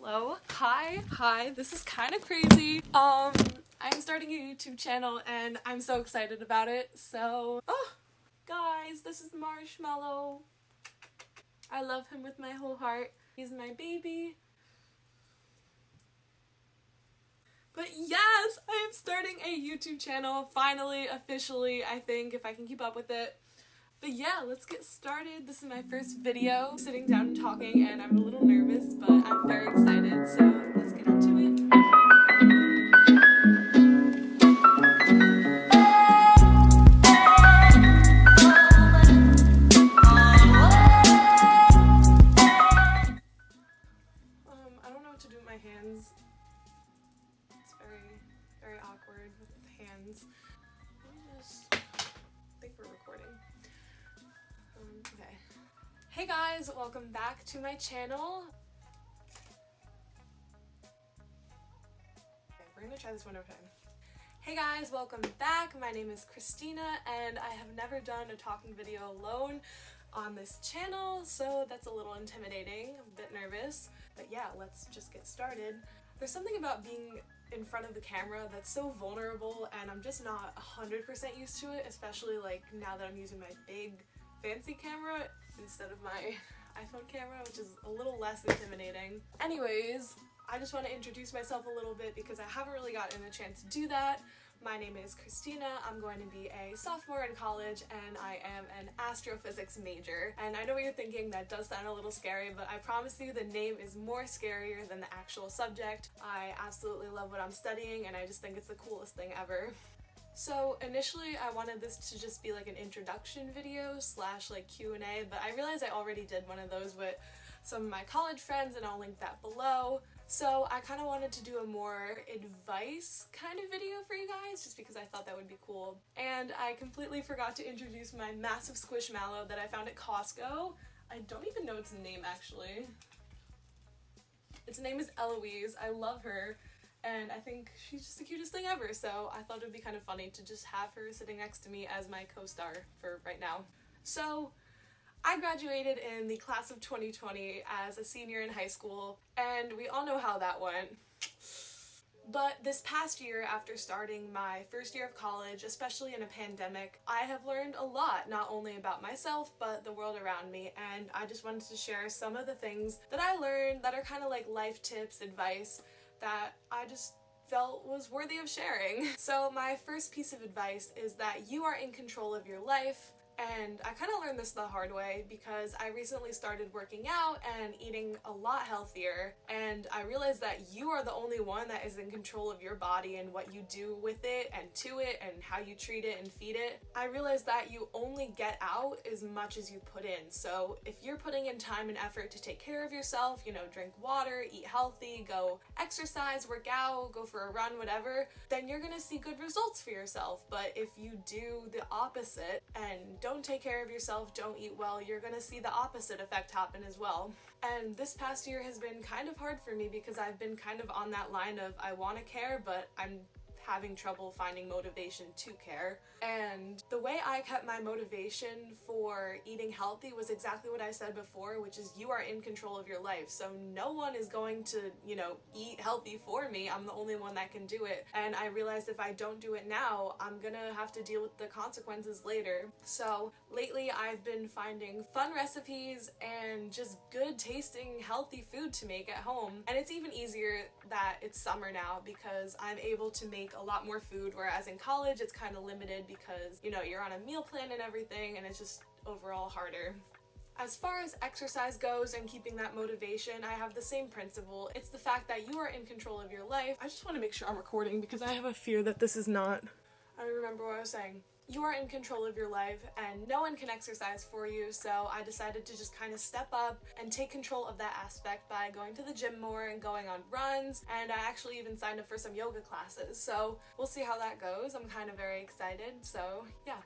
Hello. Hi. This is kind of crazy. I'm starting a YouTube channel and I'm so excited about it. So, guys, this is Marshmallow. I love him with my whole heart. He's my baby. But yes, I am starting a YouTube channel, finally, officially, I think, if I can keep up with it. But yeah, let's get started. This is my first video, sitting down and talking, and I'm a little nervous, but I'm very excited, so let's get into it. I don't know what to do with my hands. It's very awkward with hands. Let me just, I think we're recording. Okay. Hey guys, welcome back to my channel. Okay, we're gonna try this one more time. Hey guys, welcome back. My name is Christina and I have never done a talking video alone on this channel, so that's a little intimidating. I'm a bit nervous, but yeah, let's just get started. There's something about being in front of the camera that's so vulnerable and I'm just not 100% used to it, especially like now that I'm using my big fancy camera instead of my iPhone camera, which is a little less intimidating. Anyways, I just want to introduce myself a little bit because I haven't really gotten a chance to do that. My name is Christina, I'm going to be a sophomore in college and I am an astrophysics major. And I know what you're thinking, that does sound a little scary, but I promise you the name is more scarier than the actual subject. I absolutely love what I'm studying and I just think it's the coolest thing ever. So initially I wanted this to just be like an introduction video slash like Q&A, but I realized I already did one of those with some of my college friends and I'll link that below. So I kind of wanted to do a more advice kind of video for you guys just because I thought that would be cool. And I completely forgot to introduce my massive squishmallow that I found at Costco. I don't even know its name actually. Its name is Eloise. I love her. And I think she's just the cutest thing ever, so I thought it would be kind of funny to just have her sitting next to me as my co-star for right now. So, I graduated in the class of 2020 as a senior in high school, and we all know how that went. But this past year, after starting my first year of college, especially in a pandemic, I have learned a lot, not only about myself, but the world around me, and I just wanted to share some of the things that I learned that are kind of like life tips, advice, that I just felt was worthy of sharing. So my first piece of advice is that you are in control of your life. And I kind of learned this the hard way because I recently started working out and eating a lot healthier, and I realized that you are the only one that is in control of your body and what you do with it and to it and how you treat it and feed it. I realized that you only get out as much as you put in. So if you're putting in time and effort to take care of yourself, drink water, eat healthy, go exercise, work out, go for a run, whatever, then you're gonna see good results for yourself. But if you do the opposite and don't take care of yourself, don't eat well, you're gonna see the opposite effect happen as well. And this past year has been kind of hard for me because I've been kind of on that line of I want to care, but I'm having trouble finding motivation to care. And the way I kept my motivation for eating healthy was exactly what I said before, which is you are in control of your life. So no one is going to, eat healthy for me. I'm the only one that can do it. And I realized if I don't do it now, I'm gonna have to deal with the consequences later. So lately I've been finding fun recipes and just good tasting healthy food to make at home. And it's even easier that it's summer now because I'm able to make a lot more food, whereas in college it's kind of limited because you're on a meal plan and everything, and it's just overall harder. As far as exercise goes and keeping that motivation, I have the same principle. It's the fact that you are in control of your life. I just want to make sure I'm recording because I have a fear that this is not. I don't remember what I was saying. You are in control of your life and no one can exercise for you, so I decided to just kind of step up and take control of that aspect by going to the gym more and going on runs, and I actually even signed up for some yoga classes, so we'll see how that goes. I'm kind of very excited, so yeah.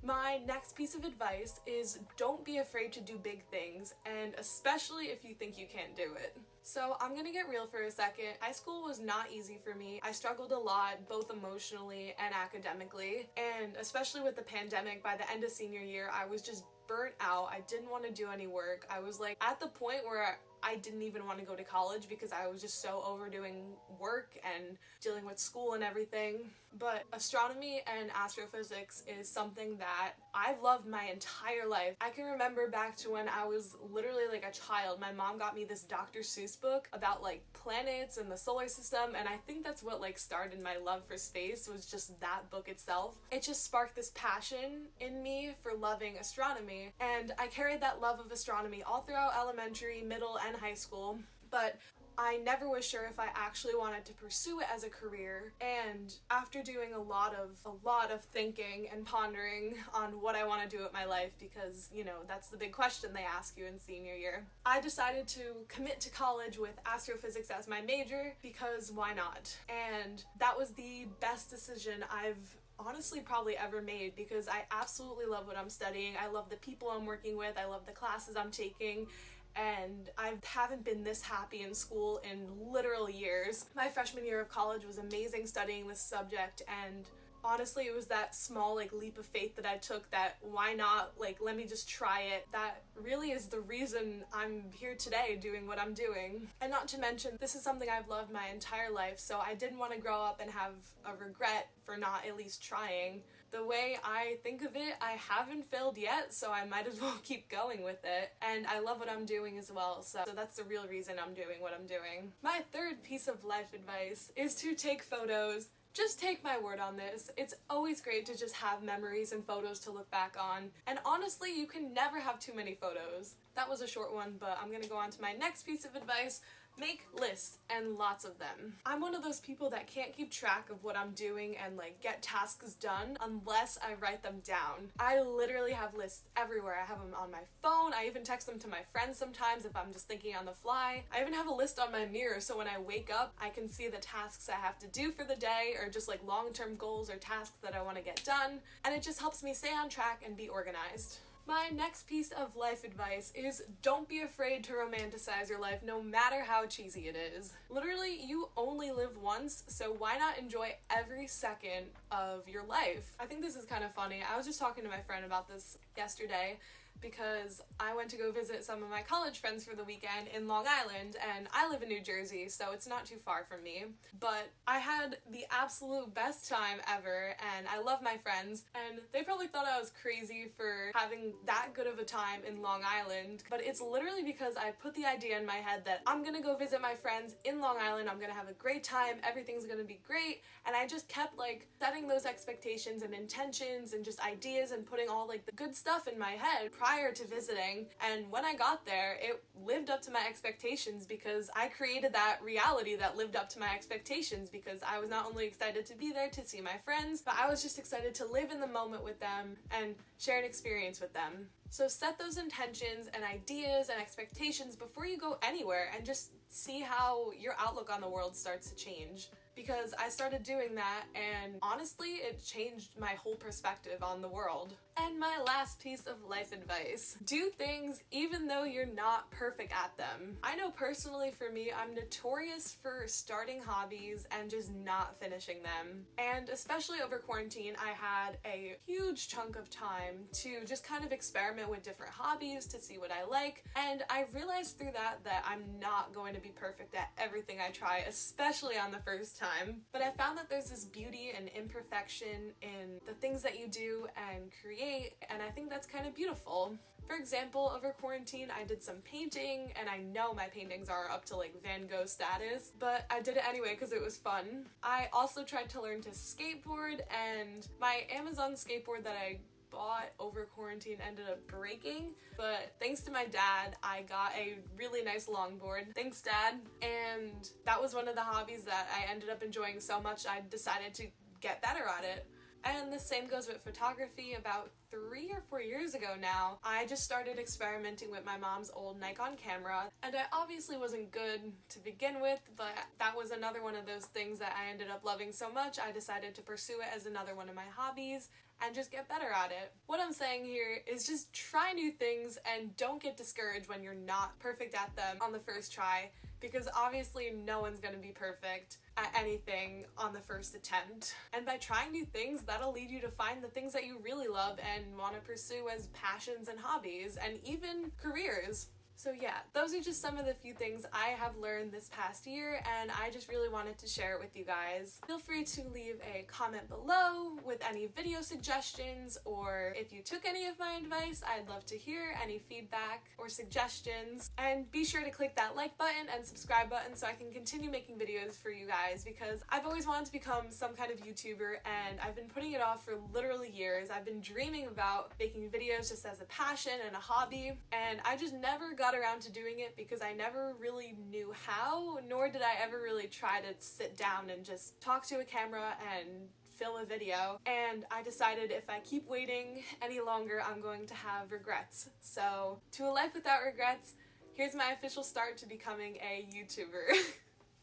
My next piece of advice is don't be afraid to do big things, and especially if you think you can't do it. So I'm gonna get real for a second. High school was not easy for me. I struggled a lot, both emotionally and academically, and especially with the pandemic, by the end of senior year, I was just burnt out. I didn't want to do any work. I was like at the point where I didn't even want to go to college because I was just so overdoing work and dealing with school and everything. But astronomy and astrophysics is something that I've loved my entire life. I can remember back to when I was literally like a child. My mom got me this Dr. Seuss book about like planets and the solar system, and I think that's what like started my love for space, was just that book itself. It just sparked this passion in me for loving astronomy, and I carried that love of astronomy all throughout elementary, middle, and high school. But I never was sure if I actually wanted to pursue it as a career, and after doing a lot of thinking and pondering on what I want to do with my life, because, you know, that's the big question they ask you in senior year, I decided to commit to college with astrophysics as my major, because why not? And that was the best decision I've honestly probably ever made, because I absolutely love what I'm studying. I love the people I'm working with. I love the classes I'm taking. And I haven't been this happy in school in literal years. My freshman year of college was amazing studying this subject, and honestly it was that small like leap of faith that I took, that why not, like, let me just try it, that really is the reason I'm here today doing what I'm doing. And not to mention, this is something I've loved my entire life, so I didn't want to grow up and have a regret for not at least trying. The way I think of it, I haven't failed yet, so I might as well keep going with it. And I love what I'm doing as well, so that's the real reason I'm doing what I'm doing. My third piece of life advice is to take photos. Just take my word on this. It's always great to just have memories and photos to look back on. And honestly, you can never have too many photos. That was a short one, but I'm gonna go on to my next piece of advice. Make lists, and lots of them. I'm one of those people that can't keep track of what I'm doing and like get tasks done unless I write them down. I literally have lists everywhere. I have them on my phone. I even text them to my friends sometimes if I'm just thinking on the fly. I even have a list on my mirror, so when I wake up, I can see the tasks I have to do for the day, or just like long-term goals or tasks that I want to get done. And it just helps me stay on track and be organized. My next piece of life advice is don't be afraid to romanticize your life, no matter how cheesy it is. Literally, you only live once, so why not enjoy every second of your life? I think this is kind of funny. I was just talking to my friend about this yesterday, because I went to go visit some of my college friends for the weekend in Long Island, and I live in New Jersey, so it's not too far from me. But I had the absolute best time ever, and I love my friends, and they probably thought I was crazy for having that good of a time in Long Island, but it's literally because I put the idea in my head that I'm gonna go visit my friends in Long Island, I'm gonna have a great time, everything's gonna be great, and I just kept like setting those expectations and intentions and just ideas and putting all like the good stuff in my head prior to visiting, and when I got there, it lived up to my expectations, because I created that reality that lived up to my expectations, because I was not only excited to be there to see my friends, but I was just excited to live in the moment with them and share an experience with them. So set those intentions and ideas and expectations before you go anywhere, and just see how your outlook on the world starts to change. Because I started doing that, and honestly, it changed my whole perspective on the world. And my last piece of life advice: do things even though you're not perfect at them. I know personally for me, I'm notorious for starting hobbies and just not finishing them. And especially over quarantine, I had a huge chunk of time to just kind of experiment with different hobbies to see what I like. And I realized through that I'm not going to be perfect at everything I try, especially on the first time. But I found that there's this beauty and imperfection in the things that you do and create, and I think that's kind of beautiful. For example, over quarantine, I did some painting, and I know my paintings are up to like Van Gogh status, but I did it anyway because it was fun. I also tried to learn to skateboard, and my Amazon skateboard that I bought over quarantine ended up breaking, but thanks to my dad, I got a really nice longboard. Thanks, Dad. And that was one of the hobbies that I ended up enjoying so much I decided to get better at it. And the same goes with photography. About 3 or 4 years ago now, I just started experimenting with my mom's old Nikon camera, and I obviously wasn't good to begin with, but that was another one of those things that I ended up loving so much I decided to pursue it as another one of my hobbies and just get better at it. What I'm saying here is just try new things and don't get discouraged when you're not perfect at them on the first try, because obviously no one's gonna be perfect at anything on the first attempt. And by trying new things, that'll lead you to find the things that you really love and want to pursue as passions and hobbies and even careers. So yeah, those are just some of the few things I have learned this past year, and I just really wanted to share it with you guys. Feel free to leave a comment below with any video suggestions, or if you took any of my advice, I'd love to hear any feedback or suggestions. And be sure to click that like button and subscribe button so I can continue making videos for you guys, because I've always wanted to become some kind of YouTuber and I've been putting it off for literally years. I've been dreaming about making videos just as a passion and a hobby, and I just never got around to doing it because I never really knew how, nor did I ever really try to sit down and just talk to a camera and film a video. And I decided if I keep waiting any longer, I'm going to have regrets. So to a life without regrets, here's my official start to becoming a YouTuber.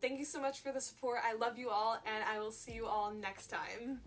Thank you so much for the support. I love you all, and I will see you all next time.